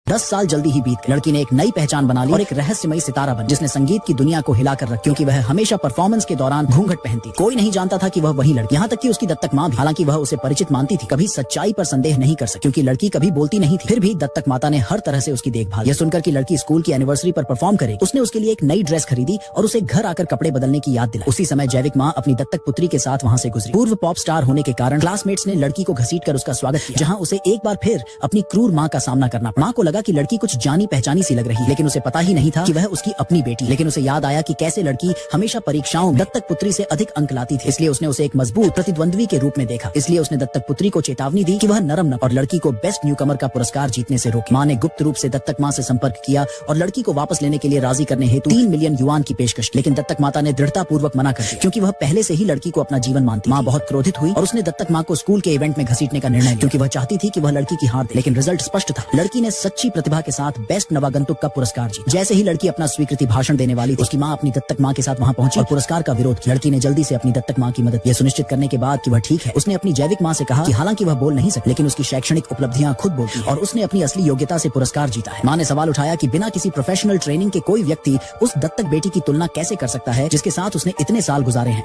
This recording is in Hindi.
10 साल जल्दी ही बीत गए। लड़की ने एक नई पहचान बना ली और एक रहस्यमयी सितारा बनी जिसने संगीत की दुनिया को हिलाकर रखा, क्योंकि वह हमेशा परफॉर्मेंस के दौरान घूंघट पहनती। कोई नहीं जानता था कि वह वही लड़की, यहाँ तक कि उसकी दत्तक माँ भी, हालांकि वह उसे परिचित मानती थी, कभी सच्चाई पर संदेह नहीं कर सकी क्योंकि लड़की कभी बोलती नहीं थी। फिर भी दत्तक माता ने हर तरह से उसकी देखभाल। यह सुनकर कि लड़की स्कूल की एनिवर्सरी पर परफॉर्म करेगी, उसने उसके लिए एक नई ड्रेस खरीदी और उसे घर आकर कपड़े बदलने की याद दिलाई। उसी समय जैविक माँ अपनी दत्तक पुत्री के साथ वहाँ से गुजरी। पूर्व पॉप स्टार होने के कारण क्लासमेट्स ने लड़की को घसीटकर उसका स्वागत किया, जहाँ उसे एक बार फिर अपनी क्रूर माँ का सामना करना। माँ को लगा कि लड़की कुछ जानी पहचानी सी लग रही है, लेकिन उसे पता ही नहीं था कि वह उसकी अपनी बेटी। लेकिन उसे याद आया कि कैसे लड़की हमेशा परीक्षाओं में दत्तक पुत्री से अधिक अंक लाती थी, इसलिए उसने उसे एक मजबूत प्रतिद्वंद्वी के रूप में देखा। इसलिए उसने दत्तक पुत्री को चेतावनी दी कि वह नरम न और लड़की को बेस्ट न्यूकमर का पुरस्कार जीतने से रोके। माँ ने गुप्त रूप से दत्तक माँ से संपर्क किया और लड़की को वापस लेने के लिए राजी करने हेतु 3 मिलियन युआन की पेशकश, लेकिन दत्तक माता ने दृढ़ता पूर्वक मना कर दिया क्योंकि वह पहले से ही लड़की को अपना जीवन मानती। माँ बहुत क्रोधित हुई और उसने दत्तक माँ को स्कूल के इवेंट में घसीटने का निर्णय लिया क्योंकि वह चाहती थी कि वह लड़की की हार दे। लेकिन रिजल्ट स्पष्ट था, लड़की ने सच्ची प्रतिभा के साथ बेस्ट नवागंतुक का पुरस्कार जीता। जैसे ही लड़की अपना स्वीकृति भाषण देने वाली थी, उसकी माँ अपनी दत्तक माँ के साथ वहाँ पहुंची और पुरस्कार का विरोध किया। लड़की ने जल्दी से अपनी दत्तक माँ की मदद, यह सुनिश्चित करने के बाद कि वह ठीक है, उसने अपनी जैविक माँ से कहा कि हालांकि वह बोल नहीं सकती, लेकिन उसकी शैक्षणिक उपलब्धियां खुद बोलती है और उसने अपनी असली योग्यता से पुरस्कार जीता है। माँ ने सवाल उठाया कि बिना किसी प्रोफेशनल ट्रेनिंग के कोई व्यक्ति उस दत्तक बेटी की तुलना कैसे कर सकता है जिसके साथ उसने इतने साल गुजारे हैं।